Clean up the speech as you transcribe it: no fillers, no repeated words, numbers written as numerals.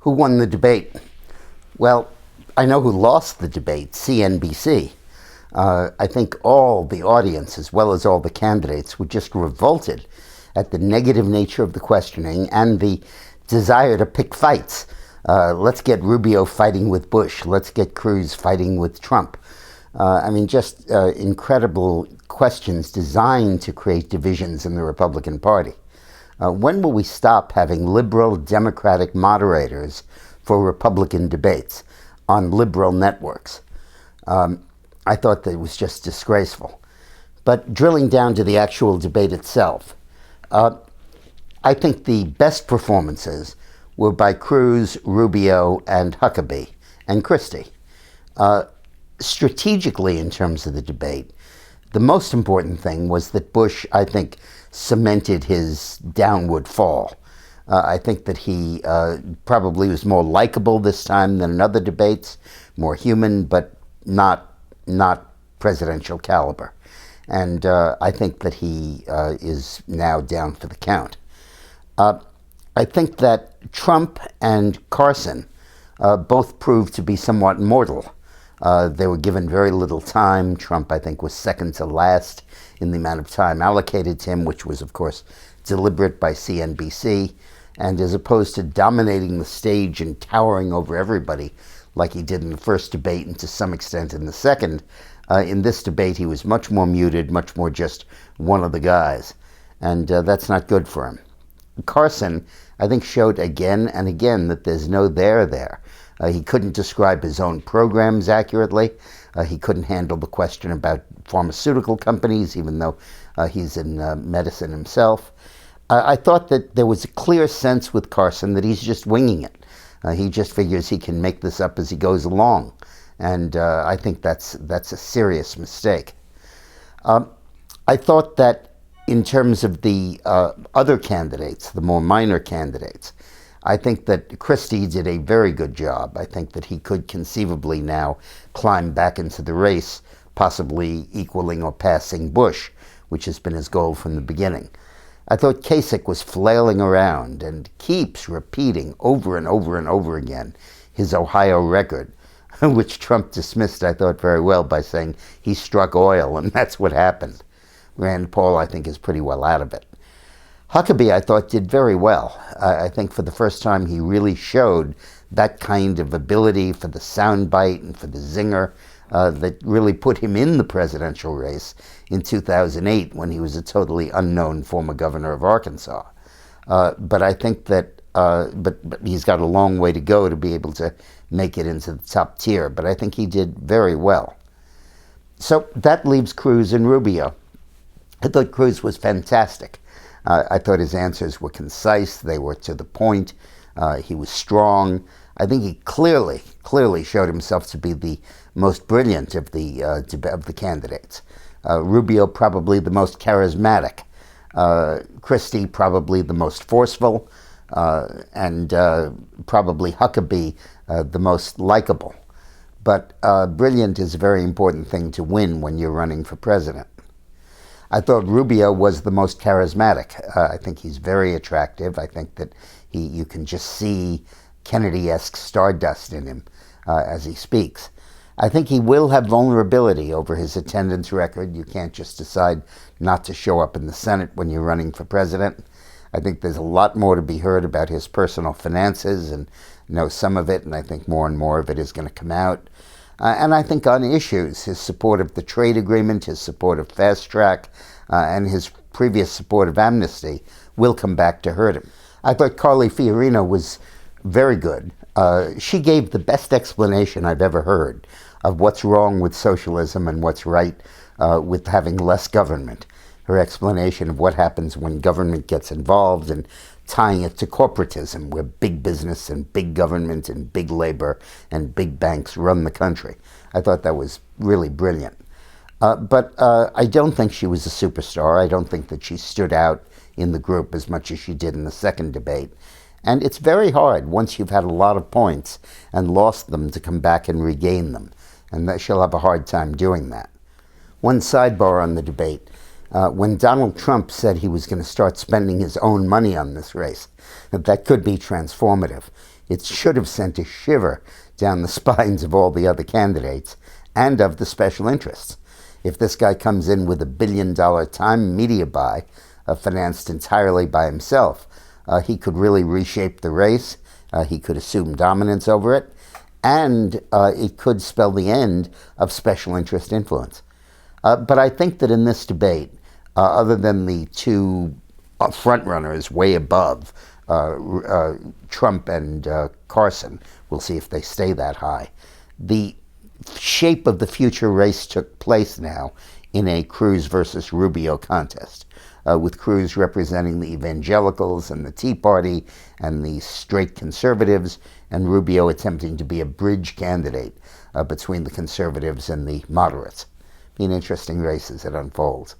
Who won the debate? Well, I know who lost the debate, CNBC. I think all the audience, as well as all the candidates, were just revolted at the negative nature of the questioning and the desire to pick fights. Let's get Rubio fighting with Bush. Let's get Cruz fighting with Trump. Just incredible questions designed to create divisions in the Republican Party. When will we stop having liberal Democratic moderators for Republican debates on liberal networks? I thought that it was just disgraceful. But drilling down to the actual debate itself, I think the best performances were by Cruz, Rubio, and Huckabee, and Christie. Strategically, in terms of the debate, the most important thing was that Bush, I think, cemented his downward fall. I think that he probably was more likable this time than in other debates, more human, but not presidential caliber. And I think that he is now down for the count. I think that Trump and Carson both proved to be somewhat mortal. They were given very little time. Trump, I think, was second to last in the amount of time allocated to him, which was, of course, deliberate by CNBC. And as opposed to dominating the stage and towering over everybody like he did in the first debate and to some extent in the second, in this debate he was much more muted, much more just one of the guys. And that's not good for him. Carson, I think, showed again and again that there's no there. He couldn't describe his own programs accurately. He couldn't handle the question about pharmaceutical companies, even though he's in medicine himself. I thought that there was a clear sense with Carson that he's just winging it. He just figures he can make this up as he goes along. And I think that's a serious mistake. I thought that in terms of the other candidates, the more minor candidates, I think that Christie did a very good job. I think that he could conceivably now climb back into the race, possibly equaling or passing Bush, which has been his goal from the beginning. I thought Kasich was flailing around and keeps repeating over and over and over again his Ohio record, which Trump dismissed, I thought, very well by saying he struck oil, and that's what happened. Rand Paul, I think, is pretty well out of it. Huckabee, I thought, did very well. I think for the first time he really showed that kind of ability for the soundbite and for the zinger that really put him in the presidential race in 2008 when he was a totally unknown former governor of Arkansas. But I think that but he's got a long way to go to be able to make it into the top tier. But I think he did very well. So that leaves Cruz and Rubio. I thought Cruz was fantastic. I thought his answers were concise. They were to the point. He was strong. I think he clearly showed himself to be the most brilliant of the candidates. Rubio probably the most charismatic. Christie probably the most forceful, and probably Huckabee the most likable. But brilliant is a very important thing to win when you're running for president. I thought Rubio was the most charismatic. I think he's very attractive. I think that you can just see Kennedy-esque stardust in him as he speaks. I think he will have vulnerability over his attendance record. You can't just decide not to show up in the Senate when you're running for president. I think there's a lot more to be heard about his personal finances, and know some of it, and I think more and more of it is going to come out. And I think on issues, his support of the trade agreement, his support of fast track, and his previous support of amnesty will come back to hurt him. I thought Carly Fiorina was very good. She gave the best explanation I've ever heard of what's wrong with socialism and what's right with having less government. Her explanation of what happens when government gets involved and tying it to corporatism, where big business and big government and big labor and big banks run the country. I thought that was really brilliant. But I don't think she was a superstar. I don't think that she stood out in the group as much as she did in the second debate. And it's very hard, once you've had a lot of points and lost them, to come back and regain them. And that she'll have a hard time doing that. One sidebar on the debate. When Donald Trump said he was going to start spending his own money on this race, that could be transformative. It should have sent a shiver down the spines of all the other candidates and of the special interests. If this guy comes in with $1 billion Time media buy, financed entirely by himself, he could really reshape the race. He could assume dominance over it, and it could spell the end of special interest influence. But I think that in this debate, other than the two frontrunners way above, Trump and Carson, we'll see if they stay that high, the shape of the future race took place now in a Cruz versus Rubio contest, with Cruz representing the evangelicals and the Tea Party and the straight conservatives, and Rubio attempting to be a bridge candidate between the conservatives and the moderates. Be an interesting race as it unfolds.